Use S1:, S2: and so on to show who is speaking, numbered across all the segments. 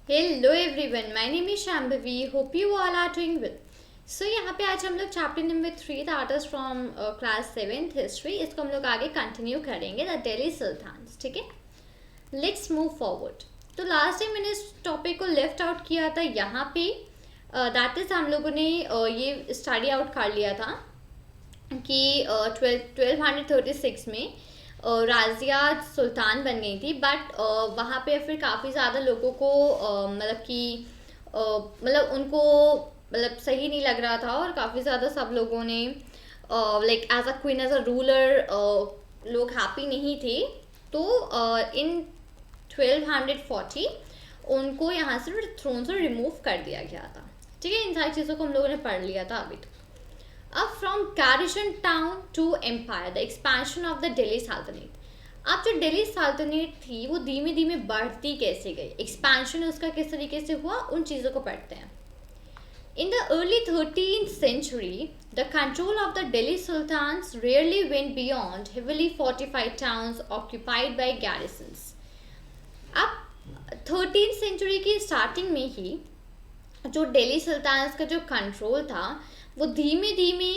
S1: Hello everyone, my name is Shambhavi. Hope you all are doing well. So यहाँ पे आज हम लोग chapter number 3 the artist from class 7th history, इसको हम लोग आगे कंटिन्यू करेंगे, द दिल्ली सुल्तान्स. ठीक है, लेट्स मूव फॉरवर्ड. तो लास्ट टाइम मैंने इस टॉपिक को लेफ्ट आउट किया था यहाँ पे. दैट इज हम लोगों ने ये स्टडी आउट कर लिया था कि 1236 में राजिया सुल्तान बन गई थी. बट वहाँ पे फिर काफ़ी ज़्यादा लोगों को मतलब कि मतलब उनको मतलब सही नहीं लग रहा था, और काफ़ी ज़्यादा सब लोगों ने like as a queen, as a ruler लोग हैप्पी नहीं थे. तो इन 1240 उनको यहाँ से थ्रोन से रिमूव कर दिया गया था. ठीक है, इन सारी चीज़ों को हम लोगों ने पढ़ लिया था अभी. अब from garrison town to empire, the expansion of the Delhi Sultanat. अब जो दिल्ली सल्तनत थी वो धीमे धीमे बढ़ती कैसे गई, एक्सपेंशन उसका किस तरीके से हुआ, उन चीज़ों को पढ़ते हैं. In the early 13th century, the control of the Delhi Sultans rarely went beyond heavily fortified towns occupied by garrisons. अब 13th सेंचुरी की स्टार्टिंग में ही जो दिल्ली सुल्तान्स का जो कंट्रोल था वो धीमे धीमे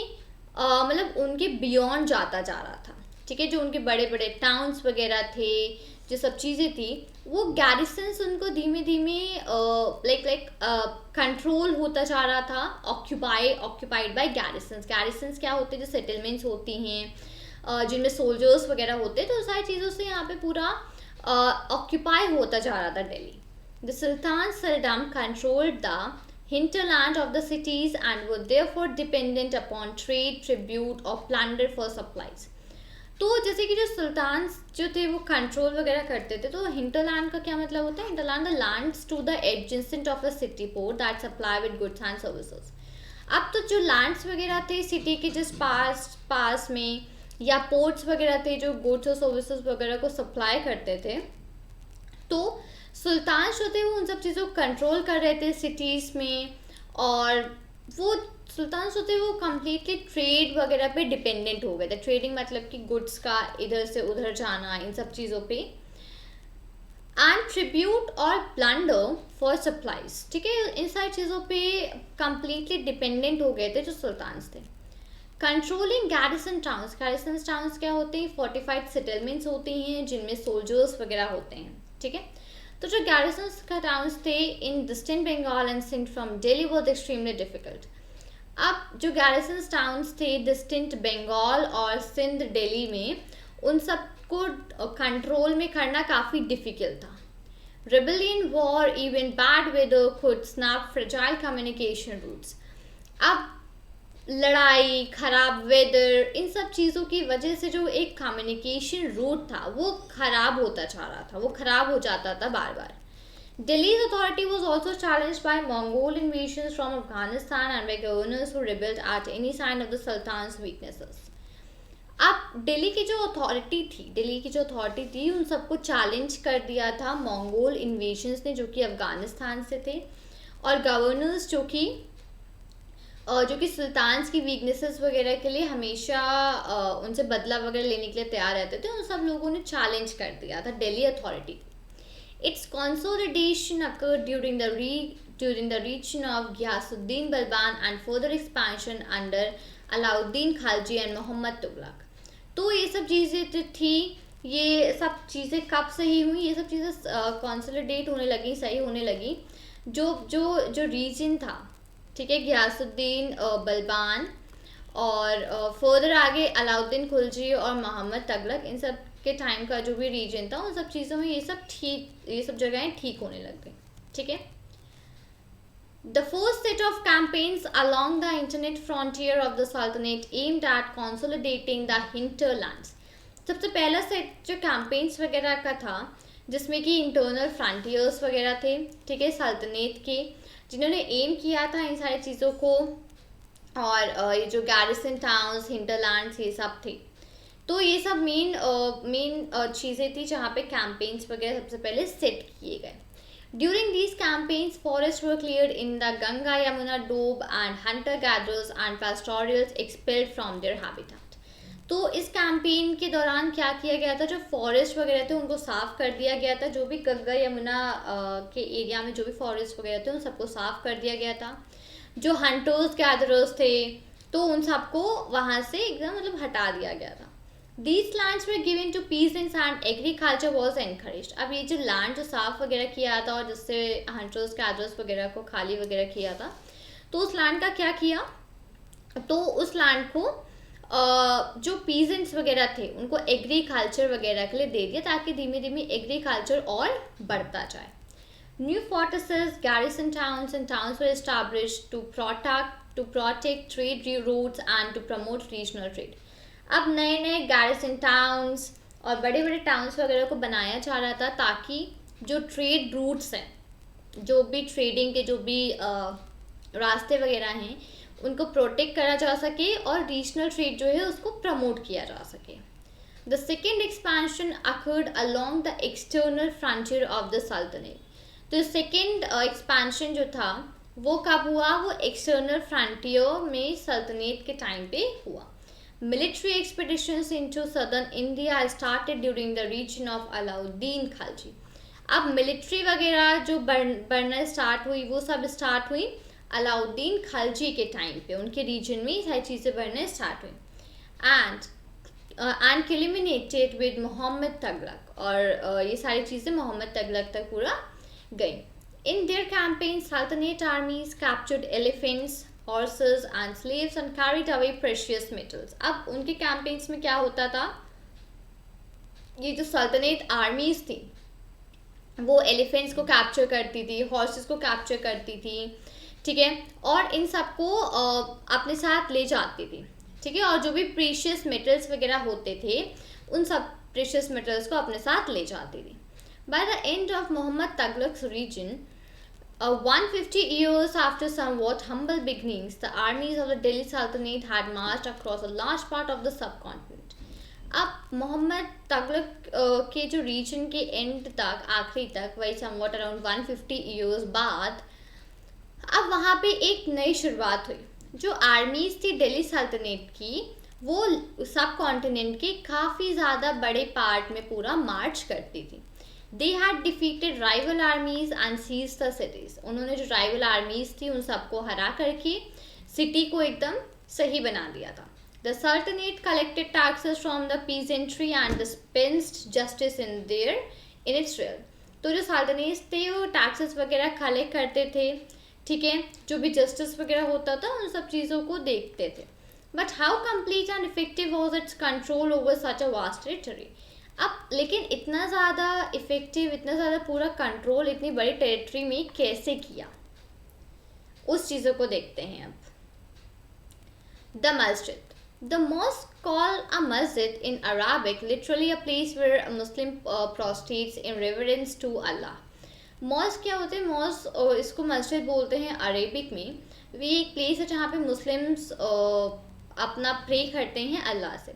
S1: मतलब उनके बियॉन्ड जाता जा रहा था. ठीक है, जो उनके बड़े बड़े टाउन्स वगैरह थे, जो सब चीज़ें थी, वो गैरिसन्स उनको धीमे धीमे लाइक कंट्रोल होता जा रहा था. Occupied by गैरिसन्स. गैरिसन्स क्या होते हैं, जो सेटलमेंट्स होती हैं जिनमें सोल्जर्स वगैरह होते हैं, तो सारी चीज़ों से यहाँ पे पूरा ऑक्यूपाई होता जा रहा था Delhi. The Sultan seldom controlled the hinterland of the cities and were therefore dependent upon trade, tribute or plunder for supplies. तो जैसे कि जो सुल्तान जो थे वो कंट्रोल वगैरह करते थे, तो हिंटरलैंड का क्या मतलब होता है? Hinterland the lands to the adjacent of a city port that supply with goods and services. अब तो जो लैंड्स वगैरह थे सिटी के जस्ट पास में, या पोर्ट्स वगैरह थे जो गुड्स और सर्विसेज वगैरह को सप्लाई करते थे, तो सुल्तान जो थे वो उन सब चीज़ों को कंट्रोल कर रहे थे सिटीज़ में. और वो सुल्तान जो थे वो कम्प्लीटली ट्रेड वगैरह पे डिपेंडेंट हो गए थे. ट्रेडिंग मतलब कि गुड्स का इधर से उधर जाना, इन सब चीज़ों पे. एंड ट्रिब्यूट और प्लंडर फॉर सप्लाईज. ठीक है, इन सारी चीज़ों पे कम्प्लीटली डिपेंडेंट हो गए थे जो सुल्तान थे. Controlling garrison towns. Garrison towns क्या होते हैं? फोर्टिफाइड सेटलमेंट्स होती हैं जिनमें सोल्जर्स वगैरह होते हैं. ठीक है, तो जो गैरिसन्स का टाउन्स थे in distant Bengal and Sindh from Delhi was extremely difficult. अब जो गैरिसन्स टाउन्स थे डिस्टेंट बंगाल और सिंध दिल्ली में, उन सबको कंट्रोल में करना काफ़ी डिफिकल्ट था. Rebellion, war, even bad weather could snap fragile communication routes. अब लड़ाई, खराब वेदर, इन सब चीज़ों की वजह से जो एक कम्युनिकेशन रूट था वो खराब होता जा रहा था, वो खराब हो जाता था बार बार. Delhi's authority was also challenged by Mongol invasions from Afghanistan and by governors who rebelled at any sign of the Sultan's weaknesses. अब दिल्ली की जो अथॉरिटी थी उन सबको चैलेंज कर दिया था मंगोल इन्वेशंस ने, जो कि अफगानिस्तान से थे, और गवर्नर्स जो कि सुल्तान्स की वीकनेसेस वगैरह के लिए हमेशा उनसे बदला वगैरह लेने के लिए तैयार रहते थे, उन सब लोगों ने चैलेंज कर दिया था Delhi authority. Its consolidation occurred during the reign of Ghiyasuddin Balban and further expansion under Alauddin Khilji and Mohammad Tughlaq. तो ये सब चीज़ें थी. ये सब चीज़ें कब सही हुई? ये सब चीज़ें कंसोलिडेट होने लगी, सही होने लगी. जो जो जो रीजन था, ठीक है, गियासुद्दीन बलबान और फर्दर आगे अलाउद्दीन खिलजी और मोहम्मद तुगलक, इन सब के टाइम का जो भी रीजन था, उन सब चीज़ों में ये सब जगहें ठीक होने लग गई. ठीक है, the first set of campaigns along the internet frontier of the Sultanat aimed at consolidating the hinterlands. सबसे पहला सेट जो कैंपेन्स वगैरह का था, जिसमें कि इंटरनल फ्रंटियर्स वगैरह थे, ठीक है, सल्तनत के, जिन्होंने एम किया था इन सारी चीज़ों को. और ये जो गैरिसन टाउन्स, हिंटरलैंड्स, ये सब थे. तो ये सब मेन चीज़ें थी जहाँ पे कैंपेन्स वगैरह सबसे पहले सेट किए गए. During these campaigns forests were cleared in the Ganga Yamuna doab and hunter gatherers and pastorals expelled from their habitat. तो इस कैंपेन के दौरान क्या किया गया था, जो फॉरेस्ट वगैरह थे उनको साफ़ कर दिया गया था, जो भी गंगा यमुना के एरिया में जो भी फॉरेस्ट वगैरह थे उन सबको साफ़ कर दिया गया था। जो हंटर्स गैदरर्स थे तो उन सबको वहाँ से एकदम मतलब हटा दिया गया था। These lands were given to peasants and agriculture was encouraged. अब ये जो लैंड जो साफ वगैरह किया था और जिससे हंटर्स गैदरर्स वगैरह को खाली वगैरह किया था, तो उस लैंड का क्या किया, तो उस लैंड को जो पीजेंट्स वगैरह थे उनको एग्रीकल्चर वगैरह के लिए दे दिया, ताकि धीमे धीमे एग्रीकल्चर और बढ़ता जाए। New fortresses, garrison towns and towns were established to protect trade routes and to promote regional trade. अब नए नए garrison towns और बड़े बड़े टाउन्स वगैरह को बनाया जा रहा था, ताकि जो ट्रेड रूट्स हैं, जो भी ट्रेडिंग के जो भी रास्ते वगैरह हैं उनको प्रोटेक्ट करा जा सके और रीजनल ट्रेड जो है उसको प्रमोट किया जा सके। The second expansion occurred along the external frontier of the सल्तनत। तो सेकेंड एक्सपेंशन जो था वो कब हुआ, वो एक्सटर्नल फ्रंटियर में सल्तनत के टाइम पे हुआ। Military expeditions into southern India started during the reign of Alauddin Khilji. अब मिलिट्री वगैरह जो बढ़ना स्टार्ट हुई वो सब स्टार्ट हुई अलाउद्दीन खिलजी के टाइम पे, उनके रीजन में सारी चीज़ें बढ़ने स्टार्ट हुई। एंड किलिमिनेटेड विद मोहम्मद तगलक, और ये सारी चीज़ें मोहम्मद तगलक तक पूरा गई। इन देयर कैंपेन सल्तनत आर्मीज captured elephants, horses and slaves and carried away precious metals. अब उनके कैंपेन्स में क्या होता था, ये जो सल्तनत आर्मीज थी वो एलिफेंट्स को कैप्चर करती थी, हॉर्सेस को कैप्चर करती थी, ठीक है, और इन सबको अपने साथ ले जाती थी, ठीक है, और जो भी प्रीशियस मेटल्स वगैरह होते थे उन सब प्रीशियस मेटल्स को अपने साथ ले जाती थी। By the end of Muhammad Tughlaq's reign, 150 years after somewhat humble beginnings, the armies of the Delhi Sultanate had marched across a large part of the subcontinent. अब मोहम्मद तगलक के जो रीजन के एंड तक, आखिरी तक, वही समवॉट अराउंड 150 years बाद, अब वहाँ पे एक नई शुरुआत हुई। जो आर्मीज थी दिल्ली सल्तनत की वो सब कॉन्टिनेंट के काफ़ी ज़्यादा बड़े पार्ट में पूरा मार्च करती थी। They had defeated rival armies and seized the cities. उन्होंने जो राइवल आर्मीज थी उन सबको हरा करके सिटी को एकदम सही बना दिया था। द सल्तनत collected taxes from the peasantry and dispensed justice in its real. तो जो सल्तनत थे वो टैक्सेस वगैरह कलेक्ट करते थे, ठीक है, जो भी जस्टिस वगैरह होता था उन सब चीज़ों को देखते थे। But how complete and effective was it's control over such a vast territory. अब लेकिन इतना ज़्यादा इफेक्टिव, इतना ज़्यादा पूरा कंट्रोल इतनी बड़ी टेरिटरी में कैसे किया, उस चीज़ों को देखते हैं अब। द मस्जिद। The mosque called a masjid in Arabic, literally a place where a Muslim prostrates in reverence to Allah. Mosque क्या होते हैं, मॉस्क इसको मस्जिद बोलते हैं अरेबिक में। ये एक प्लेस है जहाँ पे मुस्लिम्स अपना प्रे करते हैं अल्लाह से।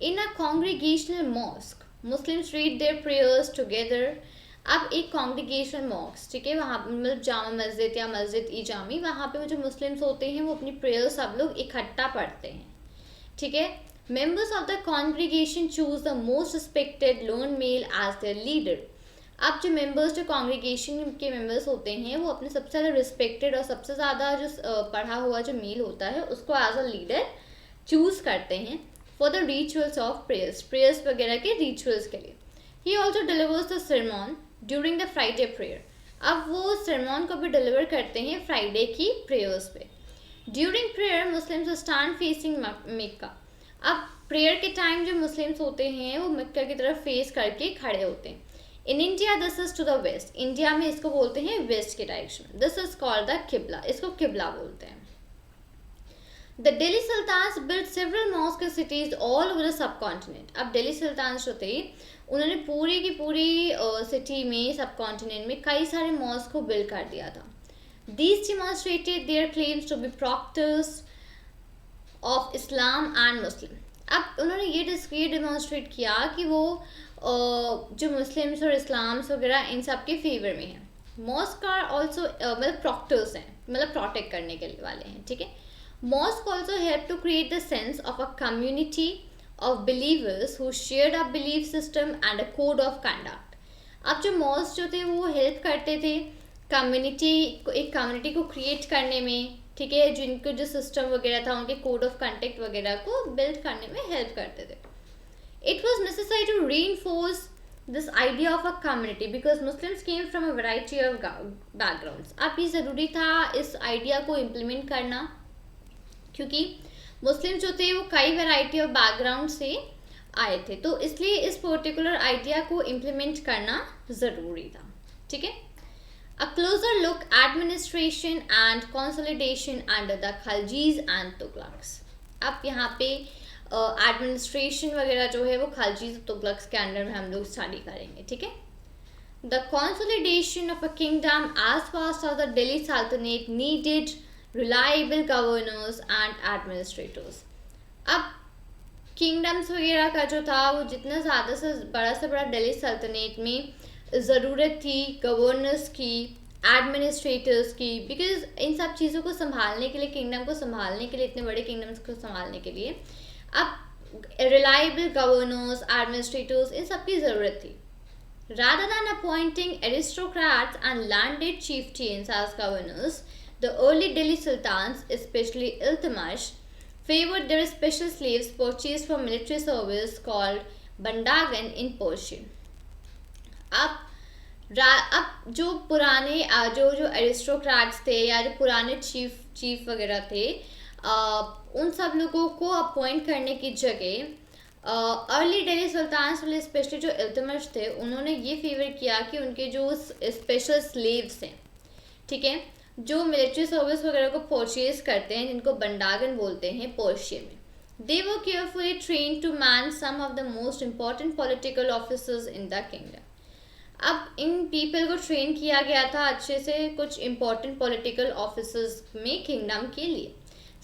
S1: In a congregational mosque Muslims read their prayers together. अब एक कॉन्ग्रीगेशनल मॉस्क, ठीक है, वहाँ मतलब जामा मस्जिद या मस्जिद ई जामी, वहाँ पे जो मुस्लिम्स होते हैं वो अपनी प्रेयर्स सब लोग इकट्ठा पढ़ते हैं, ठीक है। Members of the congregation choose the most respected learned male as their leader. अब जो मेंबर्स, जो कॉन्ग्रीगेशन के मेंबर्स होते हैं वो अपने सबसे ज़्यादा रिस्पेक्टेड और सबसे ज़्यादा जो पढ़ा हुआ जो मेल होता है उसको एज अ लीडर चूज़ करते हैं for the rituals of prayers वगैरह के रिचुअल्स के लिए। He also delivers the sermon during the Friday prayer. अब वो सरमॉन को भी डिलीवर करते हैं फ्राइडे की प्रेयर्स पे। During prayer Muslims stand facing Mecca. अब प्रेयर के टाइम जो मुस्लिम्स होते हैं वो मक्का की तरफ फेस करके खड़े होते हैं। In India this is to the west. India में इसको बोलते हैं वेस्ट के direction. This is called the qibla, इसको किबला बोलते हैं। The Delhi sultans build several mosque cities all over the subcontinent. अब दिल्ली सुल्तान जो थे उन्होंने पूरी की पूरी सिटी में, सब कॉन्टिनेंट में कई सारे मॉस्क को बिल्ड कर दिया था। These demonstrated their claims to be protectors of Islam and Muslim. अब उन्होंने ये डिमॉन्स्ट्रेट किया कि वो जो मुस्लिम्स और इस्लाम्स वगैरह इन सब के फेवर में हैं। मॉस्क आर ऑल्सो मतलब प्रॉक्टर्स हैं, मतलब प्रोटेक्ट करने के वाले हैं, ठीक है। Mosque also help to create the sense of a community of believers who shared a belief system and a code of conduct. अब जो मॉल्स जो थे वो हेल्प करते थे कम्युनिटी को, एक कम्युनिटी को क्रिएट करने में, ठीक है, जिनको जो सिस्टम वगैरह था उनके कोड ऑफ कंडक्ट वगैरह को बिल्ड करने में हेल्प करते थे. It was necessary to reinforce this idea of a community because Muslims came from a variety of backgrounds. अब ये ज़रूरी था इस आइडिया को इम्प्लीमेंट करना क्योंकि मुस्लिम जो थे वो कई वैरायटी ऑफ बैकग्राउंड से आए थे, तो इसलिए इस पर्टिकुलर आइडिया को इम्प्लीमेंट करना ज़रूरी था. ठीक है. A closer look administration and consolidation under the Khaljis and Tughlaqs. अब यहाँ पे एडमिनिस्ट्रेशन वगैरह जो है वो खलजीज तुगलक्स के अंडर में हम लोग स्टडी करेंगे. ठीक है. The consolidation of a kingdom as fast as the Delhi Sultanat needed reliable governors and administrators. अब किंगडम्स वगैरह का जो था वो जितना ज़्यादा से बड़ा दिल्ली सल्तनत में ज़रूरत थी गवर्नर्स की, एडमिनिस्ट्रेटर्स की, बिकॉज इन सब चीज़ों को संभालने के लिए, किंगडम को संभालने के लिए, इतने बड़े किंगडम्स को संभालने के लिए अब रिलायबल गवर्नर्स, एडमिनिस्ट्रेटर्स, इन सब की ज़रूरत थी. Rather than appointing aristocrats and landed chieftains as governors, the early Delhi sultans, especially Iltutmish, favored their special slaves purchased for military service called bandagan in Persian. अब जो पुराने जो एरिस्टोक्रेट्स थे या जो पुराने चीफ वगैरह थे, उन सब लोगों को अपॉइंट करने की जगह अर्ली दिल्ली सुल्तान्स वाले स्पेशली जो इल्तुतमिश थे उन्होंने ये फेवर किया कि उनके जो स्पेशल स्लेव्स हैं, ठीक है, जो मिलिट्री सर्विस वगैरह को परचेज करते हैं, जिनको बंडागन बोलते हैं पर्शिया में, they were carefully trained to man some of the most important political officers in the kingdom. अब इन पीपल को ट्रेन किया गया था अच्छे से कुछ इम्पॉर्टेंट पॉलिटिकल ऑफिसर्स में किंगडम के लिए.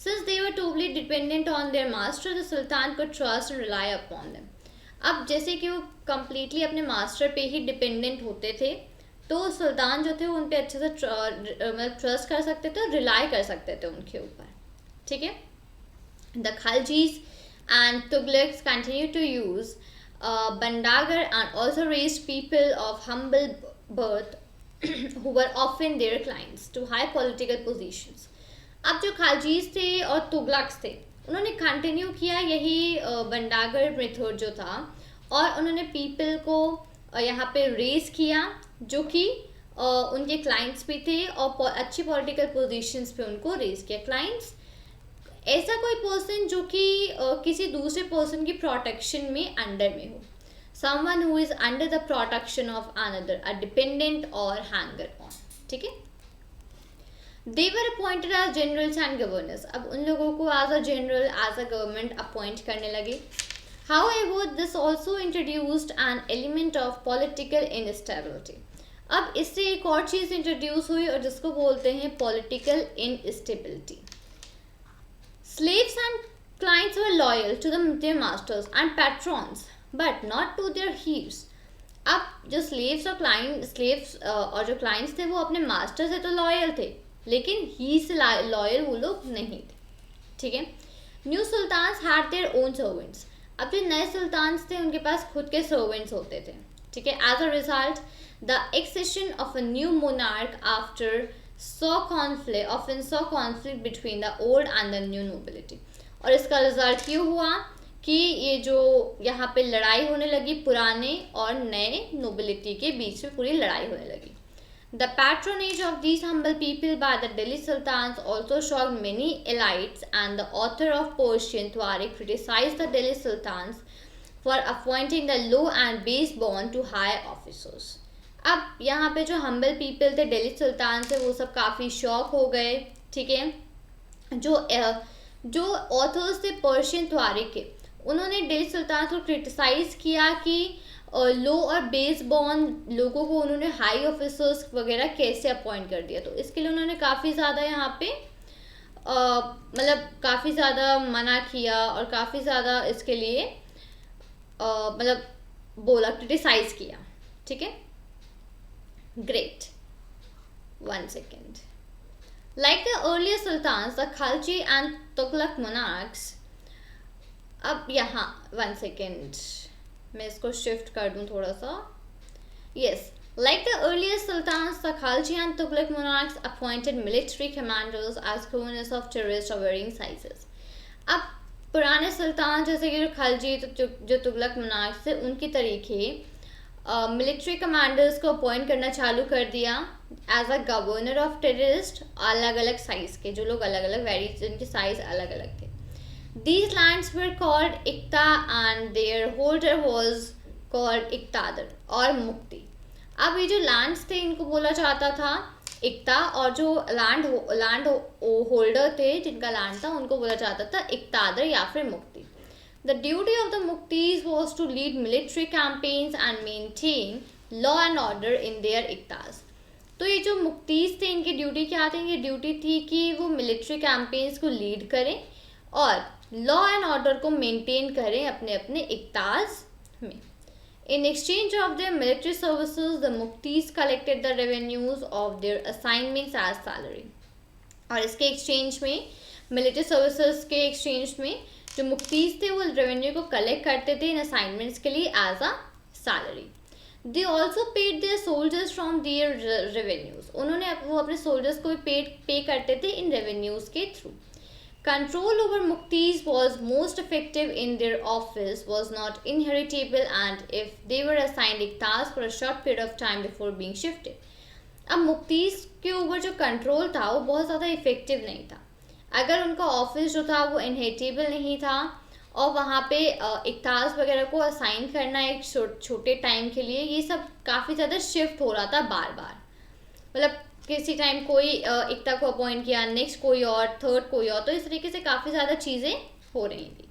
S1: Since they were totally dependent on their master, the sultan could trust and rely upon them. अब जैसे कि वो completely अपने मास्टर पे ही डिपेंडेंट होते थे, तो सुल्तान जो थे उन पे अच्छे से मतलब ट्रस्ट कर सकते थे और रिलाई कर सकते थे उनके ऊपर. ठीक है. The Khaljis and Tughlaqs continued to use Bandagar and also raised people of humble birth who were often their clients to high political positions. अब जो खालजीज थे और तुगलक्स थे उन्होंने कंटिन्यू किया यही बंडागर मेथड जो था, और उन्होंने पीपल को यहाँ पे रेस किया जो कि उनके क्लाइंट्स भी थे और अच्छी पॉलिटिकल पोजीशंस पे उनको रेस किया. क्लाइंट्स ऐसा कोई पर्सन जो कि किसी दूसरे पर्सन की प्रोटेक्शन में अंडर में हो, someone who is under the protection of another, a dependent और हैंगर ऑन. ठीक है. They were appointed as generals and governors. अब उन लोगों को as a general, as a government appoint करने लगे. However, this also introduced an element of political instability. अब इससे एक और चीज़ इंट्रोड्यूस हुई और जिसको बोलते हैं political instability. Slaves and clients were loyal to their masters and patrons, but not to their heirs. अब जो slaves और जो clients थे वो अपने मास्टर से तो लॉयल थे, लेकिन ही से लॉयल वो लोग नहीं थे. ठीक है. New sultans had their own servants. अब जो नए सुल्तान्स थे उनके पास खुद के सर्वेंट्स होते थे. ठीक है. As a result the accession of a new monarch often saw conflict between the old and the new nobility. और इसका रिजल्ट ये हुआ कि ये जो यहाँ पे लड़ाई होने लगी पुराने और नए नोबिलिटी के बीच में पूरी लड़ाई होने लगी. The patronage of these humble people by the Delhi Sultans also shocked many elites, and the author of Persian Tariq criticized the Delhi Sultans for appointing the low and base born to high officers. अब यहाँ पे जो humble people थे दिल्ली सुल्तान से वो सब काफ़ी shock हो गए. ठीक है. जो ऑथर्स थे पर्शियन त्वारिक के, उन्होंने दिल्ली सुल्तान को क्रिटिसाइज किया कि लो और बेस बॉर्न लोगों को उन्होंने हाई ऑफिसर्स वगैरह कैसे अपॉइंट कर दिया. तो इसके लिए उन्होंने काफ़ी ज़्यादा यहाँ पे मतलब काफ़ी ज़्यादा मना किया और काफ़ी ज़्यादा इसके लिए मतलब बोला, क्रिटिसाइज किया. ठीक है. Great. 1 second. Like the earlier sultans, the Khalji and Tughlaq monarchs अब यहाँ 1 सेकेंड, मैं इसको शिफ्ट कर दूँ थोड़ा सा. Yes, like the earlier sultans, the Khalji and Tughlaq monarchs appointed military commanders as governors of terrorist or varying sizes. अब पुराने सुल्तान जैसे कि जो खलजी जो तुगलक monarchs थे उनकी तरीके मिलिट्री कमांडर्स को अपॉइंट करना चालू कर दिया एज अ गवर्नर ऑफ टेररिस्ट, अलग अलग साइज के, जो लोग अलग अलग वेरी जिनके साइज अलग अलग थे. These lands were called Iqta and their holder was called इक्तादर और मुक्ति. अब ये जो लैंड्स थे इनको बोला जाता था इक्ता, और जो लैंड होल्डर थे जिनका लैंड था उनको बोला जाता था इक्तादर या फिर मुक्ति. The duty of the Muktis was to lead military campaigns and maintain law and order in their इक्तास. तो ये जो मुक्तीस थे इनकी ड्यूटी क्या थी? इनकी ड्यूटी थी कि वो मिलिट्री कैंपेन्स को लीड करें और लॉ एंड ऑर्डर को मेंटेन करें अपने अपने इक्तास में. In exchange of their military services, the Muktis collected the revenues of their assignments as salary. और इसके एक्सचेंज में, मिलिट्री सर्विसेज के एक्सचेंज में जो मुक्तीस थे वो रेवेन्यू को कलेक्ट करते थे इन असाइनमेंट्स के लिए as a salary. They also paid their soldiers from their revenues. उन्होंने वो अपने सोल्जर्स को पे करते थे इन रेवेन्यूज के through. Control over Muktis was most effective in their office, was not inheritable, and if they were assigned इक्तास for a short period of time before being shifted. अब मुक्तीस के ऊपर जो कंट्रोल था वो बहुत ज़्यादा इफेक्टिव नहीं था. अगर उनका ऑफिस जो था वो इनहेरिटेबल नहीं था और वहाँ पे इक्तास वगैरह को असाइन करना एक छोटे टाइम के लिए, ये सब काफ़ी ज़्यादा शिफ्ट हो रहा था बार बार. मतलब किसी टाइम कोई इक्ता को अपॉइंट किया, नेक्स्ट कोई और, थर्ड कोई और, तो इस तरीके से काफ़ी ज़्यादा चीज़ें हो रही थी.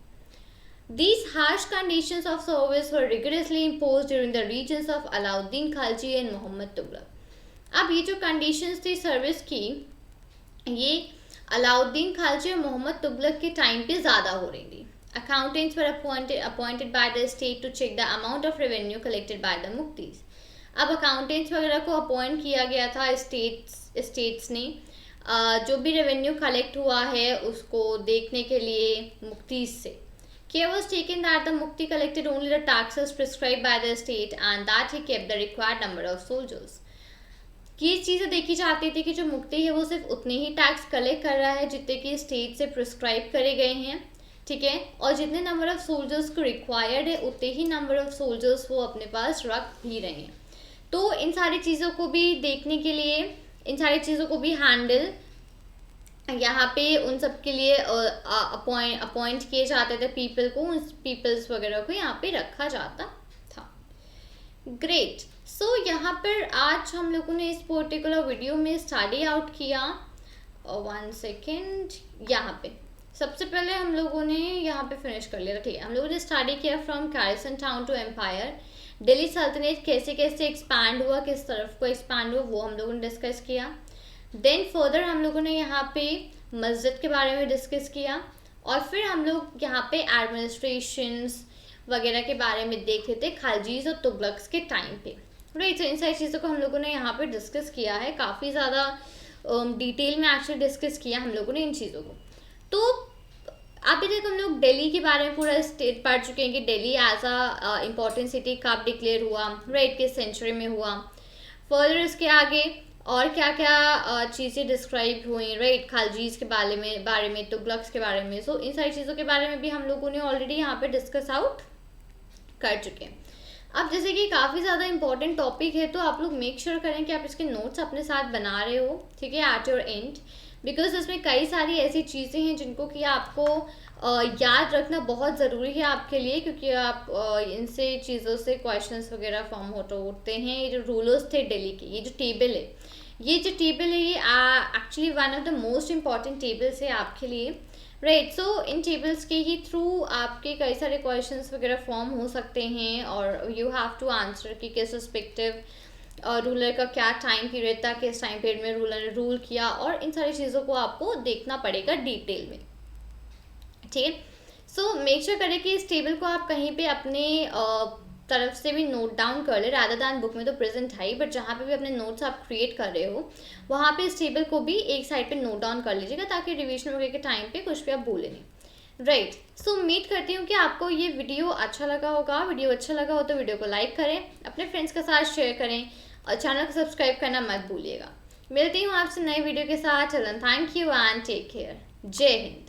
S1: These harsh conditions of service were rigorously imposed during the reigns of Alauddin Khalji and Muhammad Tughlaq. अब ये जो कंडीशंस थी सर्विस की, ये अलाउद्दीन खालजी और मोहम्मद तुगलक के टाइम पे ज़्यादा हो रही थी. Accountants were appointed by the state to check the amount of revenue collected by the Muktis. अब अकाउंटेंट्स वगैरह को अपॉइंट किया गया था स्टेट्स ने जो भी रेवेन्यू कलेक्ट हुआ है उसको देखने के लिए मुक्तीस से. Care was taken that the Mukti collected only the taxes prescribed by the state and that he kept the required number of soldiers. ये चीज़ें देखी जाती थी कि जो मुक्ति है वो सिर्फ उतने ही टैक्स कलेक्ट कर रहा है जितने कि स्टेट से प्रिस्क्राइब करे गए हैं, ठीक है, और जितने नंबर ऑफ सोल्जर्स को रिक्वायर्ड है उतने ही नंबर ऑफ सोल्जर्स वो अपने पास रख भी रहे हैं. तो इन सारी चीज़ों को भी देखने के लिए, इन सारी चीज़ों को भी हैंडल यहाँ पे उन सब के लिए अपॉइंट किए जाते थे पीपल को, उन पीपल्स वगैरह को यहाँ पे रखा जाता था. ग्रेट. सो यहाँ पर आज हम लोगों ने इस पर्टिकुलर वीडियो में स्टडी आउट किया. 1 सेकेंड, यहाँ पे सबसे पहले हम लोगों ने यहाँ पे फिनिश कर लिया था, ठीक है. हम लोगों ने स्टडी किया from garrison town to empire, Delhi सल्तनत कैसे कैसे एक्सपैंड हुआ, किस तरफ को एक्सपैंड हुआ, वो हम लोगों ने डिस्कस किया. देन फर्दर हम लोगों ने यहाँ पे मस्जिद के बारे में डिस्कस किया और फिर हम लोग यहाँ पे एडमिनिस्ट्रेशंस वगैरह के बारे में देख रहे थे खालजीज और तुगलक्स के टाइम पे. राइट. इन सारी चीज़ों को हम लोगों ने यहाँ पे डिस्कस किया है, काफ़ी ज़्यादा डिटेल में एक्चुअली डिस्कस किया हम लोगों ने इन चीज़ों को. तो अभी तक हम लोग दिल्ली के बारे में पूरा स्टेट पढ़ चुके हैं कि Delhi as a important city कब डिक्लेयर हुआ, राइट, किस सेंचुरी में हुआ. फर्दर इसके आगे और क्या क्या चीज़ें डिस्क्राइब हुई, राइट, खालजीज के बारे में तुगलक्स के बारे में. सो इन सारी चीज़ों के बारे में भी हम लोगों ने ऑलरेडी यहाँ पे डिस्कस आउट कर चुके हैं. अब जैसे कि काफ़ी ज़्यादा इंपॉर्टेंट टॉपिक है तो आप लोग मेक श्योर करें कि आप इसके नोट्स अपने साथ बना रहे हो, ठीक है, एट योर एंड, बिकॉज इसमें कई सारी ऐसी चीज़ें हैं जिनको कि आपको याद रखना बहुत ज़रूरी है आपके लिए, क्योंकि आप इनसे चीज़ों से क्वेश्चंस वगैरह फॉर्म होते हैं. ये जो रूलर्स थे दिल्ली के, ये जो टेबल है ये actually one of the most important tables है आपके लिए, राइट. सो इन टेबल्स के ही थ्रू आपके कई सारे क्वेश्चंस वगैरह फॉर्म हो सकते हैं और यू हैव टू आंसर कि किस रिस्पेक्टिव रूलर का क्या टाइम पीरियड था, किस टाइम पीरियड में रूलर ने रूल किया, और इन सारी चीज़ों को आपको देखना पड़ेगा डिटेल में, ठीक है. सो मेक श्योर करें कि इस टेबल को आप कहीं पे अपने तरफ से भी नोट डाउन कर ले, रादर दैन बुक में तो प्रेजेंट है ही, बट जहाँ पे भी अपने नोट्स आप क्रिएट कर रहे हो वहाँ पे इस टेबल को भी एक साइड पे नोट डाउन कर लीजिएगा ताकि रिविजन वगैरह के टाइम पे कुछ भी आप भूलें नहीं. राइट। सो उम्मीद करती हूँ कि आपको ये वीडियो अच्छा लगा होगा। वीडियो अच्छा लगा हो तो वीडियो को लाइक करें, अपने फ्रेंड्स के साथ शेयर करें और चैनल को सब्सक्राइब करना मत भूलिएगा। मिलती हूँ आपसे नए वीडियो के साथ। चलन, thank you and take care. जय हिंद।